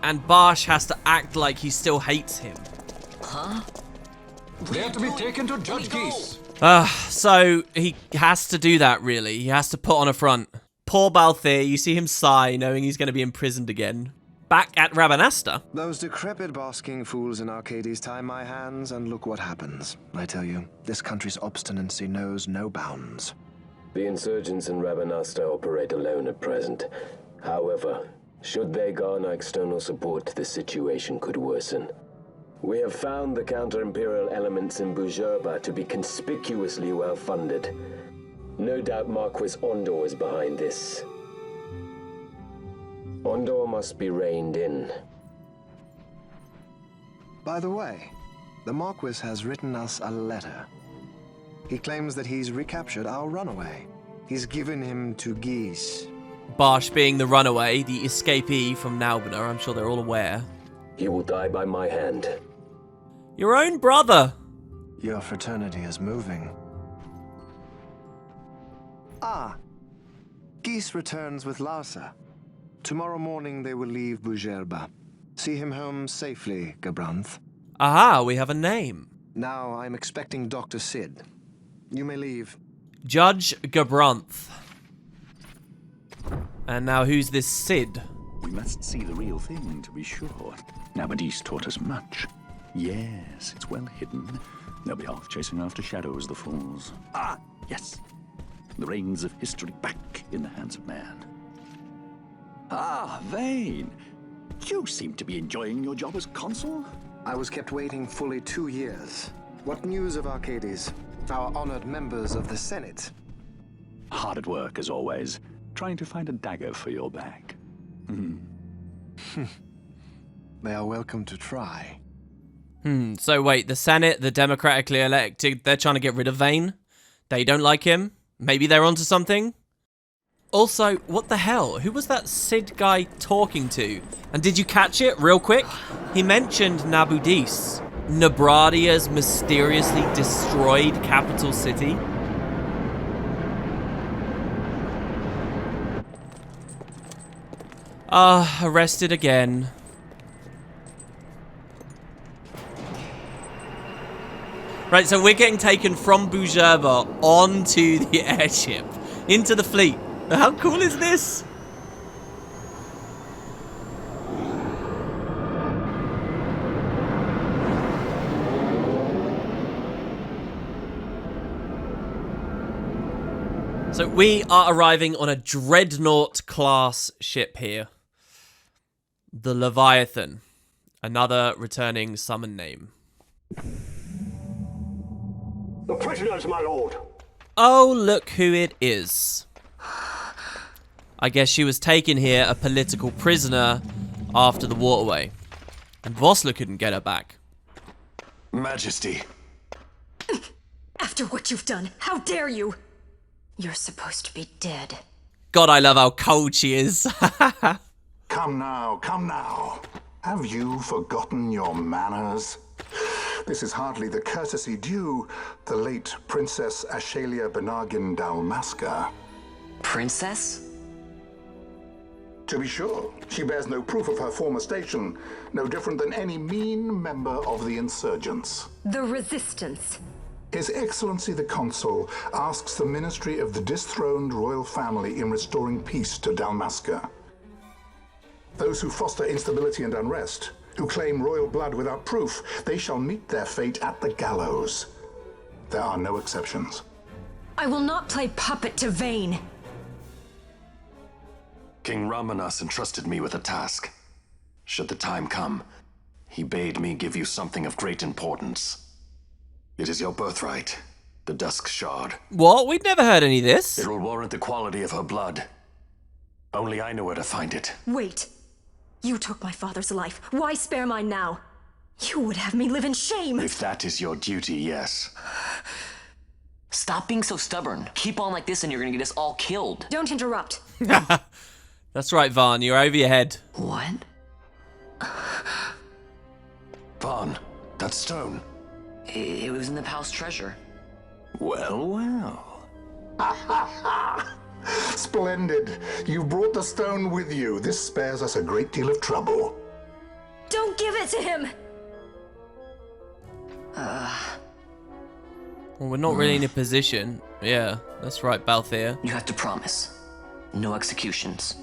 And Barsh has to act like he still hates him. Huh? They are to be taken to Judge Geese. So he has to do that, really. He has to put on a front. Poor Balthea, you see him sigh, knowing he's going to be imprisoned again. Back at Rabanastre. Those decrepit basking fools in Arcades tie my hands, and look what happens. I tell you, this country's obstinacy knows no bounds. The insurgents in Rabanastre operate alone at present. However, should they garner external support, the situation could worsen. We have found the counter-imperial elements in Bujerba to be conspicuously well-funded. No doubt Marquis Ondor is behind this. Ondor must be reined in. By the way, the Marquis has written us a letter. He claims that he's recaptured our runaway. He's given him to Geese. Barsh being the runaway, the escapee from Naubner, I'm sure they're all aware. He will die by my hand. Your own brother. Your fraternity is moving. Ah, Geese returns with Larsa. Tomorrow morning they will leave Bujerba. See him home safely, Gabranth. Aha, we have a name. Now I'm expecting Dr. Sid. You may leave. Judge Gabranth. And now who's this Sid? We must see the real thing to be sure. Nabadis taught us much. Yes, it's well hidden. They'll be off chasing after shadows, the fools. Ah, yes. The reins of history back in the hands of man. Ah, Vane. You seem to be enjoying your job as consul. I was kept waiting fully 2 years. What news of Arcades? Our honored members of the Senate? Hard at work, as always, trying to find a dagger for your back. They are welcome to try. So wait, the Senate, the democratically elected, they're trying to get rid of Vane? They don't like him? Maybe they're onto something? Also, what the hell? Who was that Sid guy talking to? And did you catch it real quick? He mentioned Nabudis, Nabradia's mysteriously destroyed capital city. Arrested again. Right, so we're getting taken from Bujerba onto the airship, into the fleet. How cool is this? So we are arriving on a Dreadnought class ship here. The Leviathan. Another returning summon name. The prisoners, my lord. Oh, look who it is. I guess she was taken here a political prisoner after the waterway. And Vossler couldn't get her back. Majesty. After what you've done, how dare you? You're supposed to be dead. God, I love how cold she is. Come now, come now. Have you forgotten your manners? This is hardly the courtesy due the late Princess Ashalia Benargin Dalmasca. Princess? To be sure, she bears no proof of her former station, no different than any mean member of the insurgents. The Resistance. His Excellency the Consul asks the Ministry of the dethroned royal family in restoring peace to Dalmasca. Those who foster instability and unrest, who claim royal blood without proof, they shall meet their fate at the gallows. There are no exceptions. I will not play puppet to Vane. King Ramanas entrusted me with a task. Should the time come, he bade me give you something of great importance. It is your birthright, the Dusk Shard. What? We'd never heard any of this. It will warrant the quality of her blood. Only I know where to find it. Wait. You took my father's life. Why spare mine now? You would have me live in shame. If that is your duty, yes. Stop being so stubborn. Keep on like this and you're gonna get us all killed. Don't interrupt. That's right, Vaughn. You're over your head. What? Vaughn, that stone. It was in the palace treasure. Well, well. Splendid. You've brought the stone with you. This spares us a great deal of trouble. Don't give it to him! Well, we're not really in a position. Yeah, that's right, Balthier. You have to promise. No executions.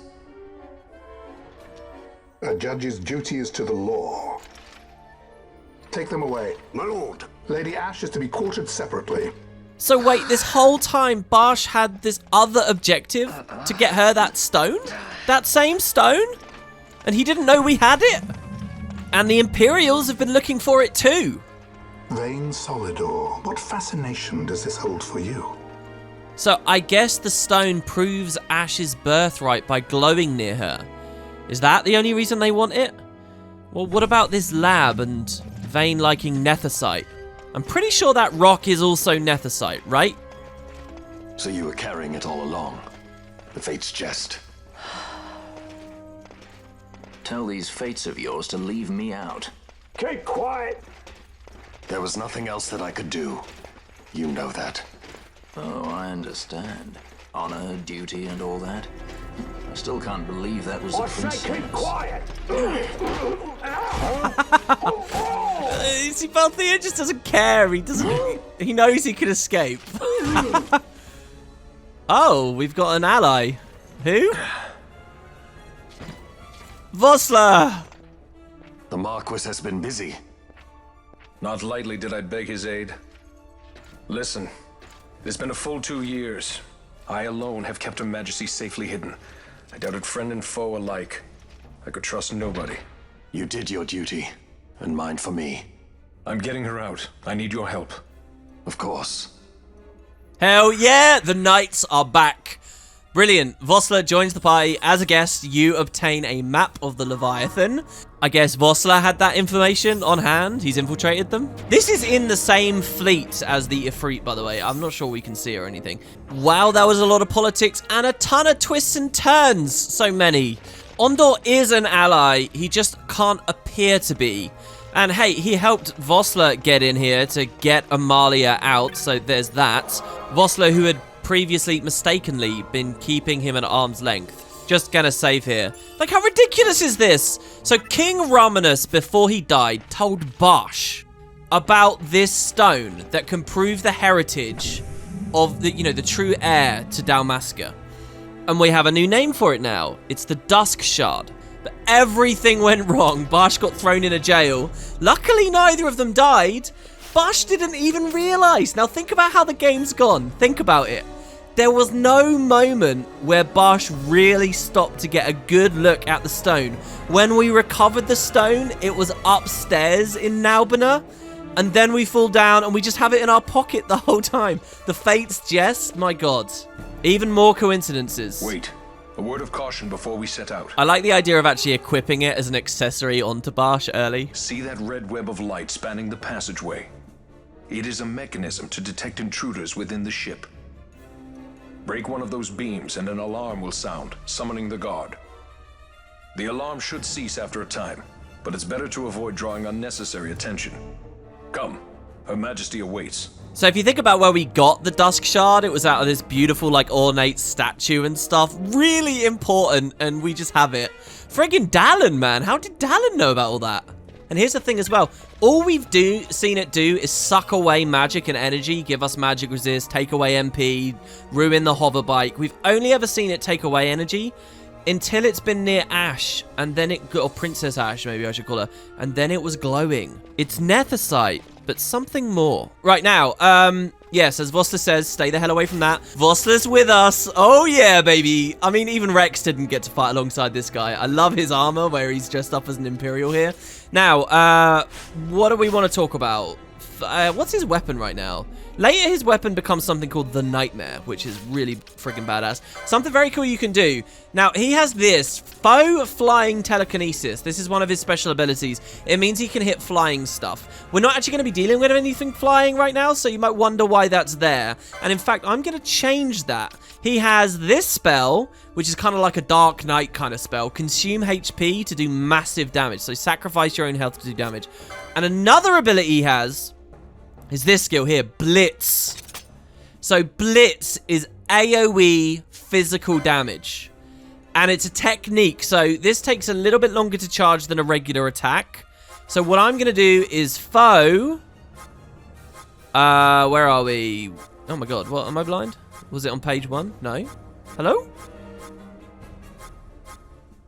A judge's duty is to the law. Take them away. My lord. Lady Ash is to be quartered separately. So wait, this whole time Barsh had this other objective to get her that stone? That same stone? And he didn't know we had it? And the Imperials have been looking for it too. Vane Solidor, what fascination does this hold for you? So I guess the stone proves Ash's birthright by glowing near her. Is that the only reason they want it? Well, what about this lab and Vane liking Nethicite? I'm pretty sure that rock is also Nethicite, right? So you were carrying it all along. The Fate's jest. Tell these fates of yours to leave me out. Keep quiet! There was nothing else that I could do. You know that. Oh, I understand. Honor, duty, and all that. I still can't believe that was the princess. I say keep quiet! See, Balthea just doesn't care. He doesn't. He knows he can escape. Oh, we've got an ally. Who? Vossler! The Marquis has been busy. Not lightly did I beg his aid. Listen, it's been a full 2 years. I alone have kept Her Majesty safely hidden. I doubted friend and foe alike. I could trust nobody. You did your duty, and mine for me. I'm getting her out. I need your help. Of course. Hell yeah, the knights are back. Brilliant. Vossler joins the party. As a guest, you obtain a map of the Leviathan. I guess Vossler had that information on hand. He's infiltrated them. This is in the same fleet as the Ifrit, by the way. I'm not sure we can see or anything. Wow, that was a lot of politics and a ton of twists and turns. So many. Ondor is an ally. He just can't appear to be. And hey, he helped Vossler get in here to get Amalia out, so there's that. Vossler, who had previously mistakenly been keeping him at arm's length. Just gonna save here. Like, how ridiculous is this? So King Romanus, before he died, told Bosch about this stone that can prove the heritage of the, the true heir to Dalmasca. And we have a new name for it now. It's the Dusk Shard. But everything went wrong. Bosch got thrown in a jail. Luckily, neither of them died. Bosch didn't even realize. Now think about how the game's gone. Think about it. There was no moment where Bosch really stopped to get a good look at the stone. When we recovered the stone, it was upstairs in Naubana. And then we fall down and we just have it in our pocket the whole time. The fates jest, my god. Even more coincidences. Wait, a word of caution before we set out. I like the idea of actually equipping it as an accessory onto Bosch early. See that red web of light spanning the passageway? It is a mechanism to detect intruders within the ship. Break one of those beams and an alarm will sound, summoning the guard. The alarm should cease after a time, but it's better to avoid drawing unnecessary attention. Come, Her Majesty awaits. So if you think about where we got the Dusk Shard, it was out of this beautiful, like, ornate statue and stuff. Really important, and we just have it. Friggin' Dallin, man. How did Dallin know about all that? And here's the thing as well. All we've seen it do is suck away magic and energy, give us magic resist, take away MP, ruin the hover bike. We've only ever seen it take away energy until it's been near Ash, and then or Princess Ash, maybe I should call her, and then it was glowing. It's Nethicite, but something more. Right now, yes, as Vossler says, stay the hell away from that. Vossler's with us. Oh yeah, baby. I mean, even Rex didn't get to fight alongside this guy. I love his armor where he's dressed up as an Imperial here. Now, what do we want to talk about? What's his weapon right now? Later, his weapon becomes something called the Nightmare, which is really freaking badass. Something very cool you can do. Now, he has this faux flying telekinesis. This is one of his special abilities. It means he can hit flying stuff. We're not actually going to be dealing with anything flying right now, so you might wonder why that's there. And in fact, I'm going to change that. He has this spell, which is kind of like a Dark Knight kind of spell. Consume HP to do massive damage. So sacrifice your own health to do damage. And another ability he has is this skill here, Blitz. So Blitz is AoE physical damage. And it's a technique. So this takes a little bit longer to charge than a regular attack. So what I'm going to do is foe. Where are we? Oh my god, what? Am I blind? Was it on page 1? No. Hello?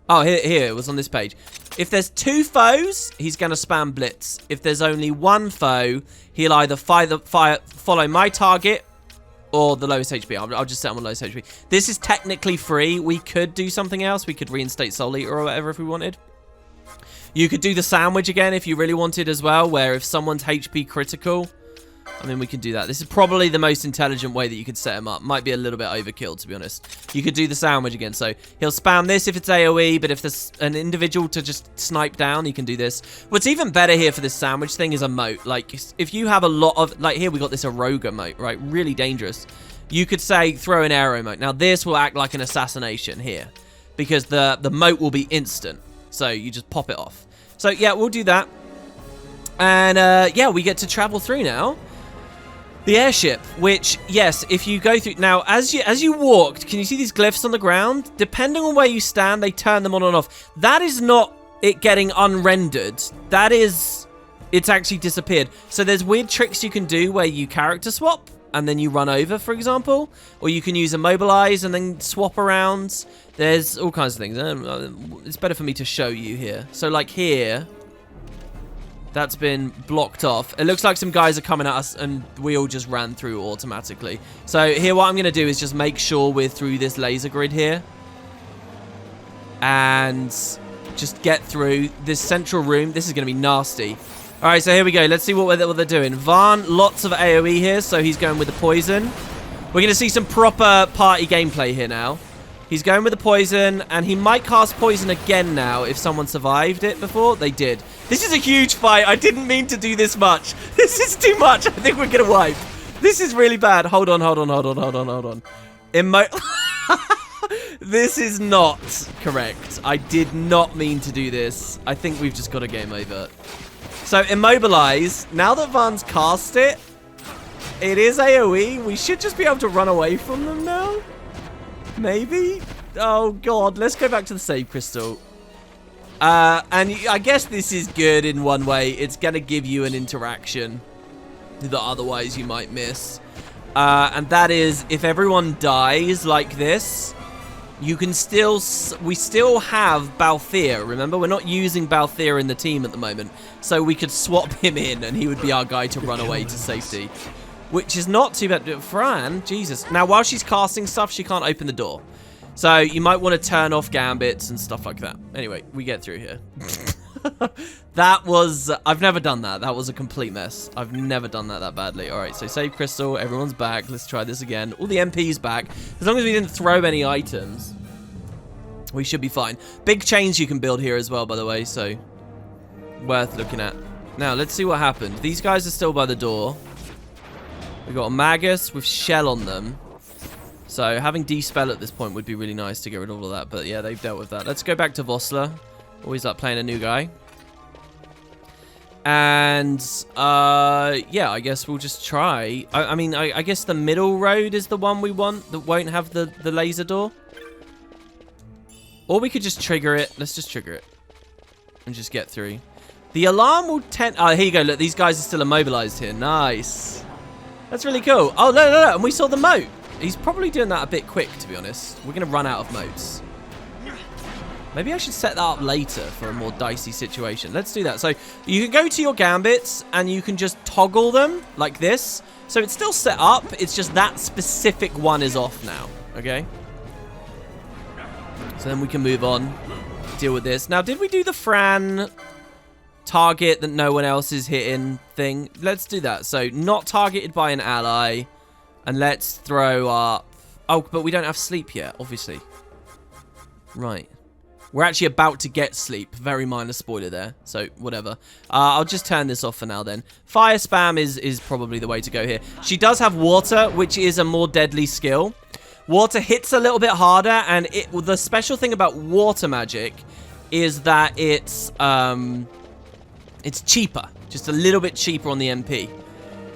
Oh, here it was on this page. If there's 2 foes, he's going to spam Blitz. If there's only 1 foe, he'll either follow my target or the lowest HP. I'll just set him on lowest HP. This is technically free. We could do something else. We could reinstate Soul Eater or whatever if we wanted. You could do the sandwich again if you really wanted as well, where if someone's HP critical, I mean, we can do that. This is probably the most intelligent way that you could set him up. Might be a little bit overkill, to be honest. You could do the sandwich again. So he'll spam this if it's AoE, but if there's an individual to just snipe down, he can do this. What's even better here for this sandwich thing is a moat. Like, if you have a lot of... Like, here we got this Aroga moat, right? Really dangerous. You could say throw an arrow moat. Now, this will act like an assassination here, because the moat will be instant. So you just pop it off. So yeah, we'll do that. And yeah, we get to travel through now. The airship, which, yes, if you go through... Now, as you walked, can you see these glyphs on the ground? Depending on where you stand, they turn them on and off. That is not it getting unrendered. That is... It's actually disappeared. So there's weird tricks you can do where you character swap and then you run over, for example. Or you can use immobilize and then swap around. There's all kinds of things. It's better for me to show you here. So, like here... That's been blocked off. It looks like some guys are coming at us and we all just ran through automatically. So here what I'm going to do is just make sure we're through this laser grid here. And just get through this central room. This is going to be nasty. All right, so here we go. Let's see what they're doing. Varn, lots of AoE here, so he's going with the poison. We're going to see some proper party gameplay here now. He's going with the poison, and he might cast poison again now if someone survived it before. They did. This is a huge fight. I didn't mean to do this much. This is too much. I think we're going to wipe. This is really bad. Hold on. This is not correct. I did not mean to do this. I think we've just got a game over. So, immobilize. Now that Varn's cast it, it is AoE. We should just be able to run away from them now. Maybe? Oh, God. Let's go back to the save crystal. And I guess this is good in one way. It's going to give you an interaction that otherwise you might miss. And that is, if everyone dies like this, you can still... We still have Balthier. Remember, we're not using Balthier in the team at the moment. So we could swap him in and he would be our guy to run away to safety. Which is not too bad. Fran, Jesus. Now, while she's casting stuff, she can't open the door. So, you might want to turn off gambits and stuff like that. Anyway, we get through here. That was... I've never done that. That was a complete mess. I've never done that badly. Alright, so save crystal. Everyone's back. Let's try this again. All the MP's back. As long as we didn't throw any items, we should be fine. Big chains you can build here as well, by the way. So, worth looking at. Now, let's see what happened. These guys are still by the door. We've got a Magus with shell on them. So having D-spell at this point would be really nice to get rid of all of that. But yeah, they've dealt with that. Let's go back to Vossler. Always like playing a new guy. And yeah, I guess we'll just try. I mean, I guess the middle road is the one we want that won't have the laser door. Or we could just trigger it. Let's just trigger it. And just get through. The alarm will tend... Oh, here you go. Look, these guys are still immobilized here. Nice. That's really cool. Oh, no. And we saw the moat. He's probably doing that a bit quick, to be honest. We're going to run out of moats. Maybe I should set that up later for a more dicey situation. Let's do that. So you can go to your gambits and you can just toggle them like this. So it's still set up. It's just that specific one is off now. Okay. So then we can move on. Deal with this. Now, did we do the Fran... target that no one else is hitting thing? Let's do that. So not targeted by an ally, and let's throw up... Oh, but we don't have sleep yet, obviously. Right. We're actually about to get sleep. Very minor spoiler there, so whatever. I'll just turn this off for now then. Fire spam is probably the way to go here. She does have water, which is a more deadly skill. Water hits a little bit harder, and the special thing about water magic is that it's cheaper, just a little bit cheaper on the MP,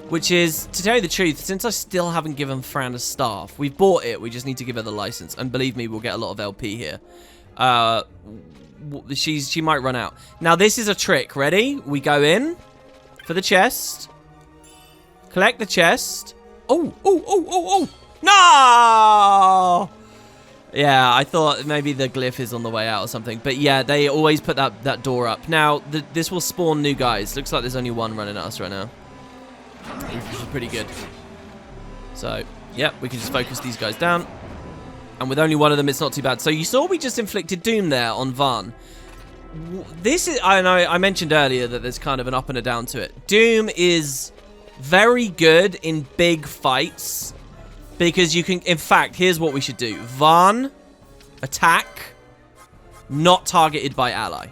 which is, to tell you the truth, since I still haven't given Fran a staff, we've bought it, we just need to give her the license, and believe me, we'll get a lot of LP here. She might run out. Now, this is a trick. Ready? We go in for the chest, collect the chest. Oh! No! Yeah, I thought maybe the glyph is on the way out or something. But yeah, they always put that door up. Now, this will spawn new guys. Looks like there's only one running at us right now. Which is pretty good. So, yep, we can just focus these guys down. And with only one of them, it's not too bad. So you saw we just inflicted doom there on Varn. This is... I know I mentioned earlier that there's kind of an up and a down to it. Doom is very good in big fights. Because you can... In fact, here's what we should do. Varn, attack, not targeted by ally.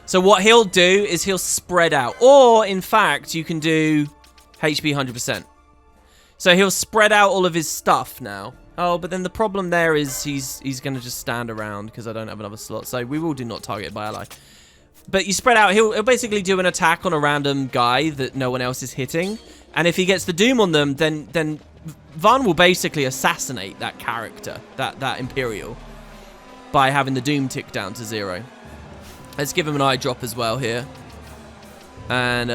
So what he'll do is he'll spread out. Or, in fact, you can do HP 100%. So he'll spread out all of his stuff now. Oh, but then the problem there is he's going to just stand around because I don't have another slot. So we will do not target by ally. But you spread out. He'll basically do an attack on a random guy that no one else is hitting. And if he gets the Doom on them, then Van will basically assassinate that character, that Imperial, by having the Doom tick down to 0. Let's give him an eye drop as well here. And,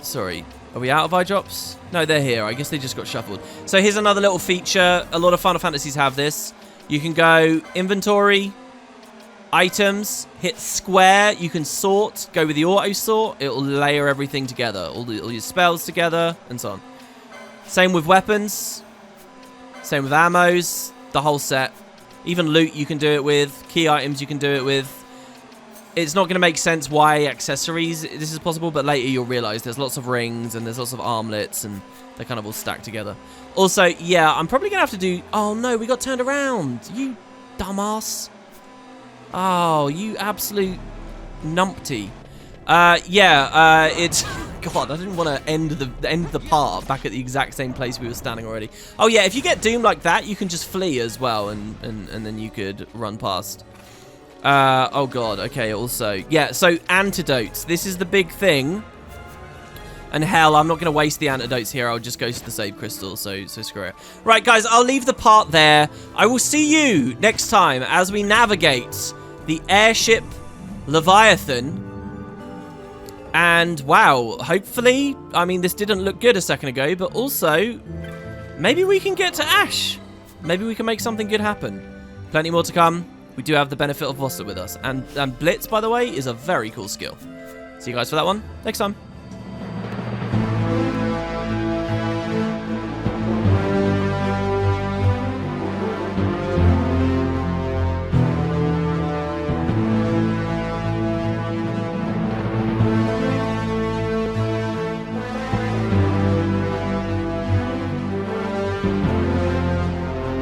sorry. Are we out of eye drops? No, they're here. I guess they just got shuffled. So here's another little feature. A lot of Final Fantasies have this. You can go inventory, items, hit square. You can sort. Go with the auto sort. It'll layer everything together. All your spells together and so on. Same with weapons. Same with ammos. The whole set. Even loot you can do it with. Key items you can do it with. It's not going to make sense why accessories this is possible, but later you'll realize there's lots of rings and there's lots of armlets and they're kind of all stacked together. Also, yeah, I'm probably going to have to do... Oh, no, we got turned around. You dumbass. Oh, you absolute numpty. It's... God, I didn't want to end the part back at the exact same place we were standing already. Oh, yeah, if you get Doom like that, you can just flee as well, and then you could run past. Oh god, okay, also. Yeah, so Antidotes. This is the big thing. And hell, I'm not going to waste the Antidotes here. I'll just go to the save crystal, so screw it. Right, guys, I'll leave the part there. I will see you next time as we navigate the airship Leviathan. And, wow, hopefully, I mean, this didn't look good a second ago, but also, maybe we can get to Ash. Maybe we can make something good happen. Plenty more to come. We do have the benefit of Vossa with us. And Blitz, by the way, is a very cool skill. See you guys for that one next time.